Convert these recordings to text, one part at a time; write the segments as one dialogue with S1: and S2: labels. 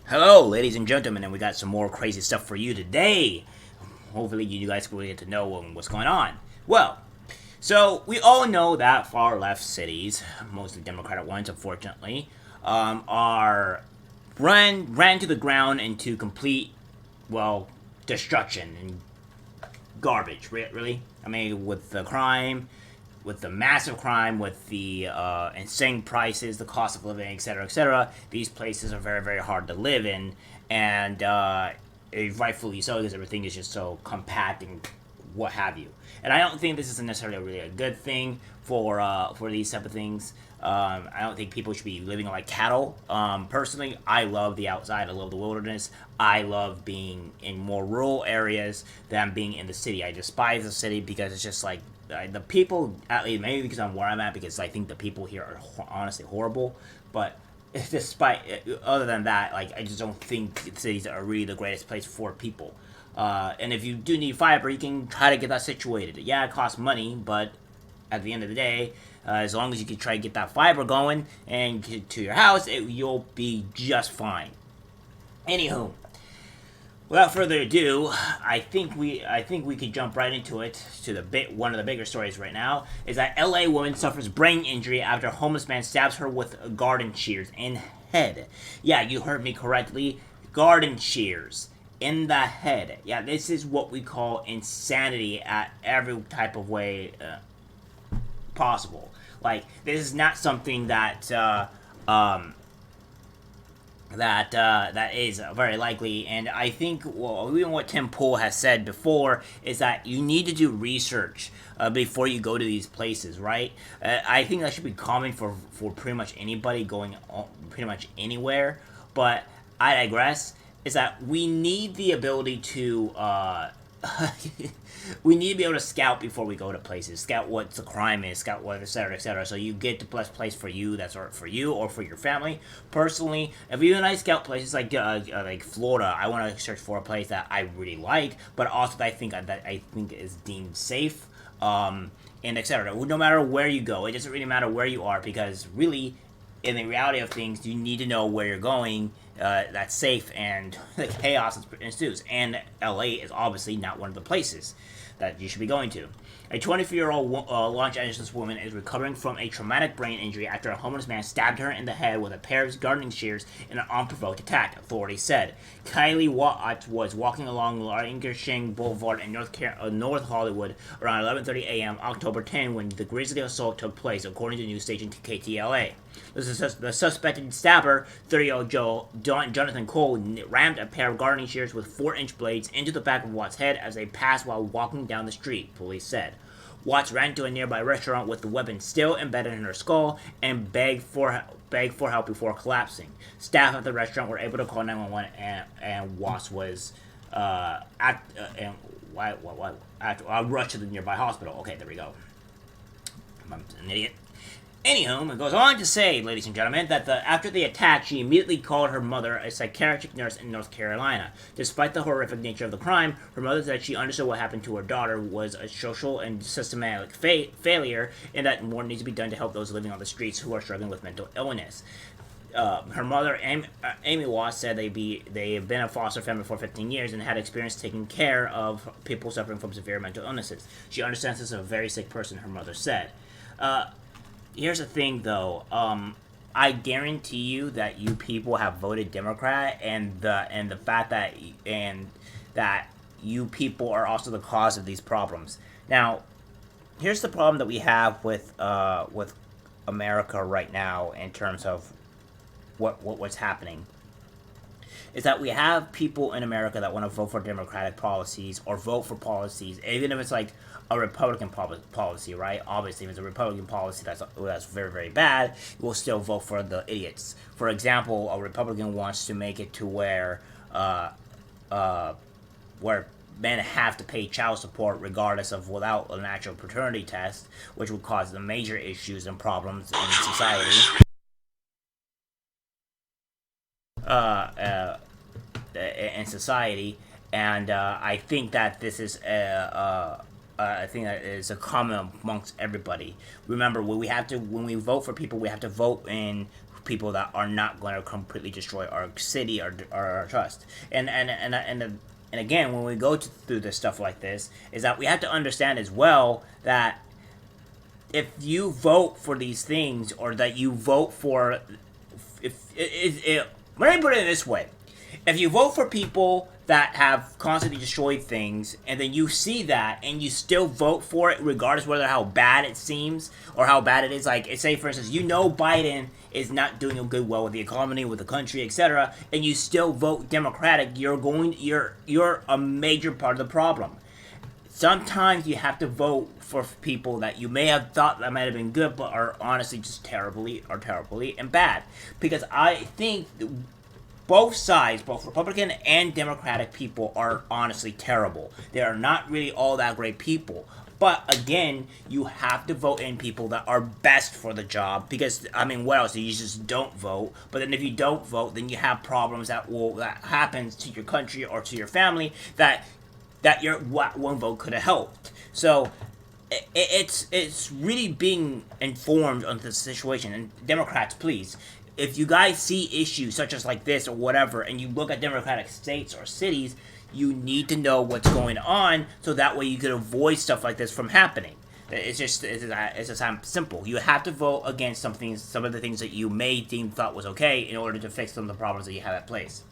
S1: Hello, ladies and gentlemen, and we got some more crazy stuff for you today. Hopefully, you guys will get to know what's going on. Well, so we all know that far left cities, mostly Democratic ones, unfortunately, are ran to the ground into complete, well, destruction and garbage. Really, I mean, with the crime, with the massive crime, with the insane prices, the cost of living, etc., etc., these places are very, very hard to live in, and rightfully so because everything is just so compact and what have you. And I don't think this is necessarily really a good thing for these type of things. I don't think people should be living like cattle. Personally, I love the outside. I love the wilderness. I love being in more rural areas than being in the city. I despise the city because it's just like the people. At least maybe because I'm where I'm at, because I think the people here are honestly horrible. But despite other than that, like I just don't think cities are really the greatest place for people. And if you do need fiber, you can try to get that situated. Yeah, it costs money, but at the end of the day, as long as you can try to get that fiber going and get to your house, you'll be just fine. Anywho, without further ado, I think we could jump right into it. To the one of the bigger stories right now is that L.A. woman suffers brain injury after a homeless man stabs her with garden shears in head. Yeah, you heard me correctly. Garden shears in the head. Yeah, this is what we call insanity at every type of way possible. Like, this is not something that is very likely. And I think, well, even what Tim Pool has said before is that you need to do research before you go to these places, right? I think that should be common for pretty much anybody going pretty much anywhere. But I digress. Is that we need the ability to we need to be able to scout before we go to places. Scout what the crime is, scout what, etc., etc. So you get the best place for you, that's right for you or for your family. Personally, if even I scout places like Florida, I want to search for a place that I really like, but also that I think is deemed safe, and etc. No matter where you go, it doesn't really matter where you are, because really, in the reality of things, you need to know where you're going. That's safe, and the chaos ensues. And LA is obviously not one of the places that you should be going to. A 24-year-old Los Angeles woman is recovering from a traumatic brain injury after a homeless man stabbed her in the head with a pair of gardening shears in an unprovoked attack, authorities said. Kylie Watt was walking along Lankershing Boulevard in North Hollywood around 11:30 a.m. October 10 when the grisly assault took place, according to news station KTLA. The suspected stabber, 30-year-old Jonathan Cole, rammed a pair of gardening shears with 4-inch blades into the back of Watt's head as they passed while walking down the street, police said. Watts ran to a nearby restaurant with the weapon still embedded in her skull and begged for help before collapsing. Staff at the restaurant were able to call 911, and Watts was rushed to the nearby hospital. Okay, there we go. I'm an idiot. Anywho, it goes on to say, ladies and gentlemen, that after the attack, she immediately called her mother, a psychiatric nurse in North Carolina. Despite the horrific nature of the crime, her mother said she understood what happened to her daughter was a social and systematic failure, and that more needs to be done to help those living on the streets who are struggling with mental illness. Her mother, Amy Watt, said they have been a foster family for 15 years and had experience taking care of people suffering from severe mental illnesses. She understands this is a very sick person, her mother said. Here's the thing, though. I guarantee you that you people have voted Democrat, and the fact that you people are also the cause of these problems. Now, here's the problem that we have with America right now in terms of what's happening. Is that we have people in America that want to vote for Democratic policies or vote for policies, even if it's like a Republican policy, right? Obviously, if it's a Republican policy that's very, very bad, we'll still vote for the idiots. For example, a Republican wants to make it to where men have to pay child support regardless of without an actual paternity test, which would cause the major issues and problems in society. In society, and I think that this is I think that is a common amongst everybody. Remember, when we vote for people, we have to vote in people that are not going to completely destroy our city or our trust. And again, when we go through this stuff like this, is that we have to understand as well that if you vote for these things, or that you vote for, let me put it this way: if you vote for people that have constantly destroyed things, and then you see that, and you still vote for it, regardless whether how bad it seems or how bad it is. Like, say for instance, Biden is not doing a good well with the economy, with the country, etc., and you still vote Democratic, you're a major part of the problem. Sometimes you have to vote for people that you may have thought that might have been good, but are honestly just terribly and bad. Because I think both sides, both Republican and Democratic people, are honestly terrible. They are not really all that great people. But again, you have to vote in people that are best for the job, because I mean, what else? You just don't vote. But then if you don't vote, then you have problems that happens to your country or to your family that your one vote could have helped. So it's really being informed on the situation. And Democrats, please, if you guys see issues such as like this or whatever, and you look at Democratic states or cities, you need to know what's going on, so that way you can avoid stuff like this from happening. It's just simple. You have to vote against some of the things that you may thought was okay, in order to fix some of the problems that you have at place.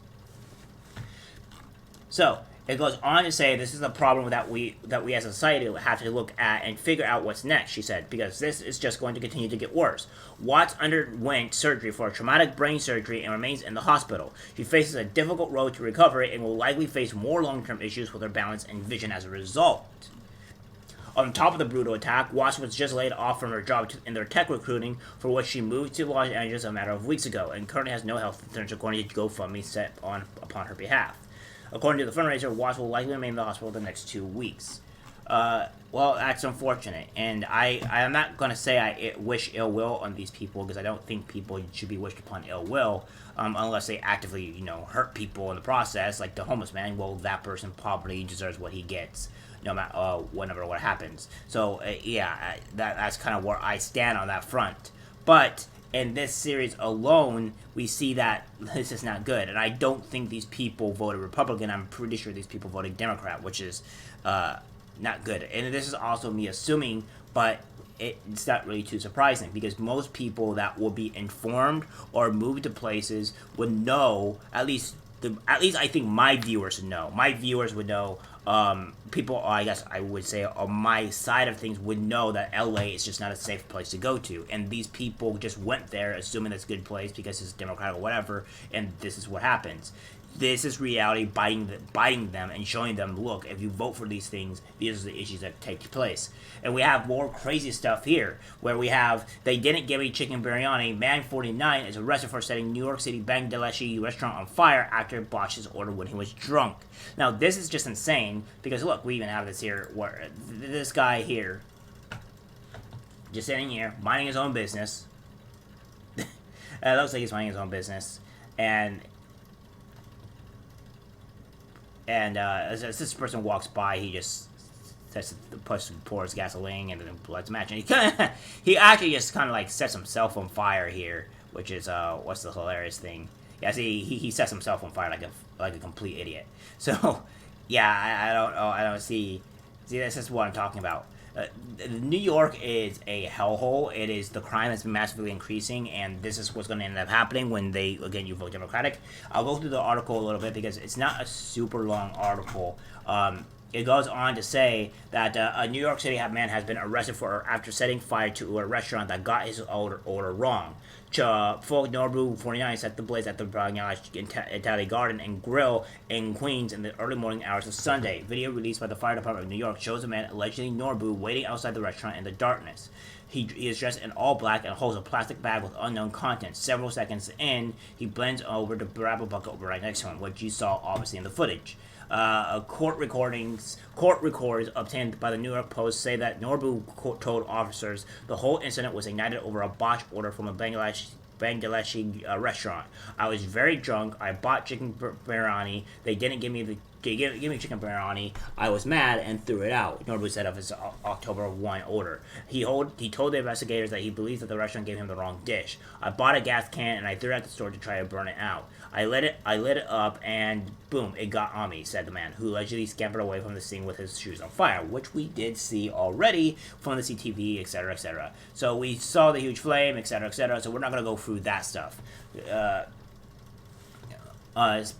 S1: So it goes on to say this is a problem that we as a society have to look at and figure out what's next, she said, because this is just going to continue to get worse. Watts underwent surgery for a traumatic brain surgery and remains in the hospital. She faces a difficult road to recovery and will likely face more long-term issues with her balance and vision as a result. On top of the brutal attack, Watts was just laid off from her job in their tech recruiting, for which she moved to Los Angeles a matter of weeks ago, and currently has no health insurance, according to GoFundMe set upon her behalf. According to the fundraiser, Watts will likely remain in the hospital the next 2 weeks. Well, that's unfortunate, and I'm not going to say I wish ill will on these people, because I don't think people should be wished upon ill will, unless they actively, hurt people in the process, like the homeless man. Well, that person probably deserves what he gets, no matter whenever what happens. So, yeah, that's kind of where I stand on that front. But in this series alone, we see that this is not good. And I don't think these people voted Republican. I'm pretty sure these people voted Democrat, which is not good. And this is also me assuming, but it's not really too surprising, because most people that will be informed or move to places would know, at least I think my viewers would know. My viewers would know. People, I guess I would say, on my side of things, would know that LA is just not a safe place to go to. And these people just went there assuming it's a good place because it's Democratic or whatever, and this is what happens. This is reality biting them and showing them, look, if you vote for these things, these are the issues that take place. And we have more crazy stuff here, where we have, they didn't give me chicken biryani. Man 49 is arrested for setting New York City Bangladeshi restaurant on fire after he botched his order when he was drunk. Now, this is just insane, because look, we even have this here, where this guy here, just sitting here, minding his own business. It looks like he's minding his own business. And as this person walks by, he just sets the person pours gasoline and then lights a match, and he actually just kind of like sets himself on fire here, which is what's the hilarious thing? Yeah, see, he sets himself on fire like a complete idiot. So yeah, I don't know, I don't see this is what I'm talking about. New York is a hellhole. It is, the crime has been massively increasing, and this is what's going to end up happening when you vote Democratic. I'll go through the article a little bit, because it's not a super long article. It goes on to say that a New York City man has been arrested after setting fire to a restaurant that got his order wrong. Folk Norbu 49 set the blaze at the Italian Garden and Grill in Queens in the early morning hours of Sunday. Video released by the Fire Department of New York shows a man, allegedly Norbu, waiting outside the restaurant in the darkness. He is dressed in all black and holds a plastic bag with unknown contents. Several seconds in, he blends over to grab a bucket right next to him, which you saw obviously in the footage. Court records obtained by the New York Post say that Norbu told officers the whole incident was ignited over a botched order from a Bangladeshi restaurant. I was very drunk. I bought chicken biryani. They didn't give me the give me chicken biryani. I was mad and threw it out. Norbu said of his October 1 order. He told the investigators that he believes that the restaurant gave him the wrong dish. I bought a gas can and I threw it at the store to try to burn it out. I lit it up and boom, it got on me, said the man, who allegedly scampered away from the scene with his shoes on fire, which we did see already from the CTV, etc., etc. So we saw the huge flame, etc., etc., so we're not going to go through that stuff.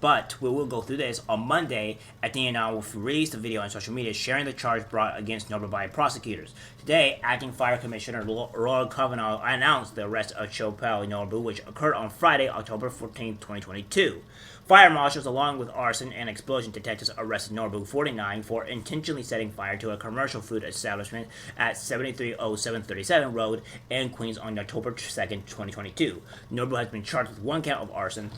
S1: But we will go through this on Monday. Athena will release the video on social media sharing the charge brought against Norbu by prosecutors. Today, Acting Fire Commissioner Laura Kavanaugh announced the arrest of Chopel Norbu, which occurred on Friday, October 14, 2022. Fire marshals, along with arson and explosion detectives, arrested Norbu, 49, for intentionally setting fire to a commercial food establishment at 730737 Road in Queens on October 2nd, 2022. Norbu has been charged with 1 count of arson,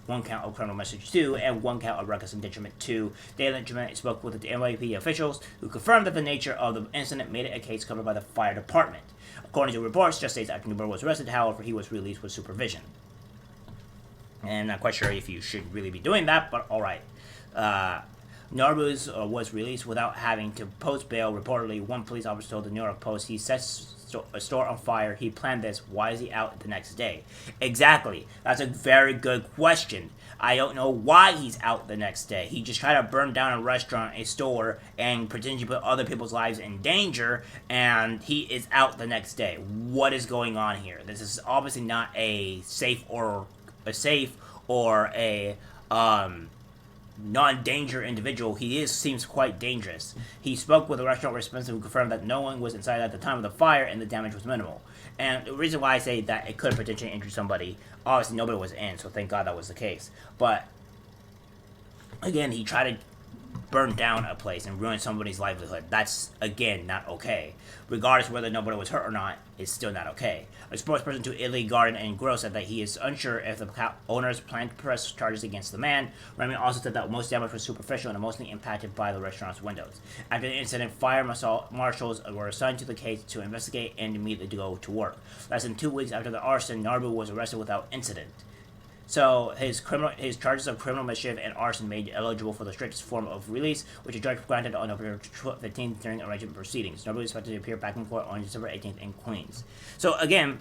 S1: 1 count of criminal mischief 2, and 1 count of reckless endangerment 2. Daily Endangerment spoke with the NYC officials, who confirmed that the nature of the incident made it a case covered by the fire department. According to reports, just days after Norbu was arrested, however, he was released with supervision. And I'm not quite sure if you should really be doing that, but alright. Norbu was released without having to post bail. Reportedly, one police officer told the New York Post he set a store on fire. He planned this. Why is he out the next day? Exactly. That's a very good question. I don't know why he's out the next day. He just tried to burn down a restaurant, a store, and potentially put other people's lives in danger, and he is out the next day. What is going on here? This is obviously not a safe or a non-danger individual. He seems quite dangerous. He spoke with a restaurant representative who confirmed that no one was inside at the time of the fire and the damage was minimal. And the reason why I say that it could potentially injure somebody, obviously nobody was in, so thank God that was the case. But again, he tried to burn down a place and ruin somebody's livelihood. That's, again, not okay. Regardless of whether nobody was hurt or not, it's still not okay. A spokesperson to Italy Garden and Grill said that he is unsure if the owners plan to press charges against the man. Remy also said that most damage was superficial and mostly impacted by the restaurant's windows. After the incident, fire marshals were assigned to the case to investigate and immediately go to work. Less than 2 weeks after the arson, Norbu was arrested without incident. So his charges of criminal mischief and arson made eligible for the strictest form of release, which a judge granted on November 15th during arraignment proceedings. Norbu is expected to appear back in court on December 18th in Queens. So again,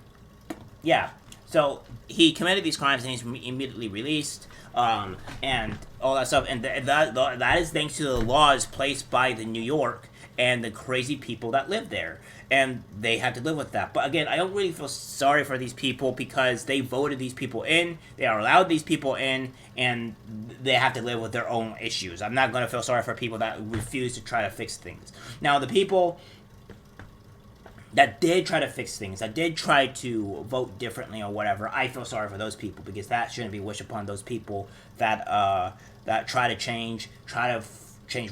S1: yeah. So he committed these crimes and he's immediately released, and all that stuff. And that is thanks to the laws placed by the New York and the crazy people that live there. And they have to live with that. But again, I don't really feel sorry for these people because they voted these people in, they are allowed these people in, and they have to live with their own issues. I'm not going to feel sorry for people that refuse to try to fix things. Now, the people that did try to fix things, that did try to vote differently or whatever, I feel sorry for those people because that shouldn't be wished upon those people that try to change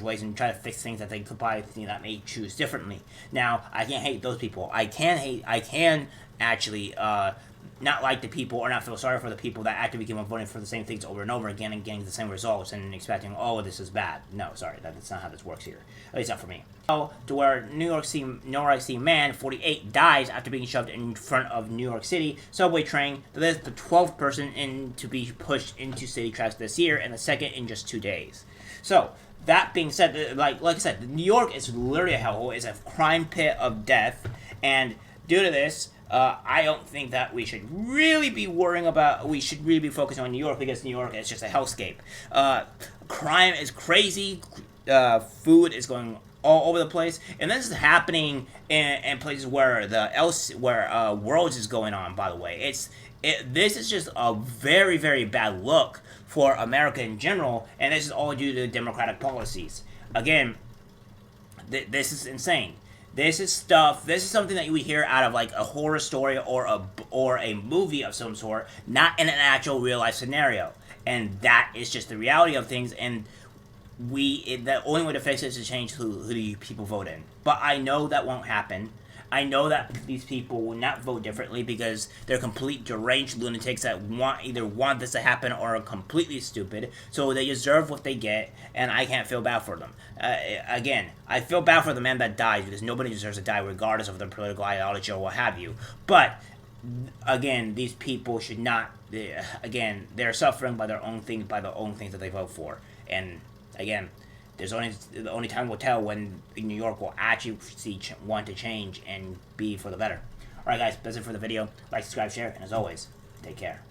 S1: ways and try to fix things that they could probably think that may choose differently. Now, I can't hate those people. I can actually not like the people or not feel sorry for the people that actively keep on voting for the same things over and over again and getting the same results and expecting, oh, this is bad. No, sorry, that's not how this works here. At least not for me. To where New York City man, 48, dies after being shoved in front of New York City subway train. That is the 12th person to be pushed into city tracks this year and the second in just 2 days. So, that being said, like I said, New York is literally a hellhole. It's a crime pit of death. And due to this, I don't think that we should really be focusing on New York because New York is just a hellscape. Crime is crazy. Food is going all over the place. And this is happening in places where Worlds is going on, by the way. This is just a very, very bad look for America in general, and this is all due to Democratic policies. Again, this is insane. This is something that you would hear out of like a horror story or a movie of some sort, not in an actual real life scenario. And that is just the reality of things, and the only way to fix it is to change who the people vote in. But I know that won't happen. I know that these people will not vote differently because they're complete deranged lunatics that either want this to happen or are completely stupid. So they deserve what they get, and I can't feel bad for them. Again, I feel bad for the man that dies because nobody deserves to die regardless of their political ideology or what have you. But, again, these people should not... Again, they're suffering by their own things that they vote for. And again, the only time will tell when New York will actually want to change and be for the better. Alright guys, that's it for the video. Like, subscribe, share, and as always, take care.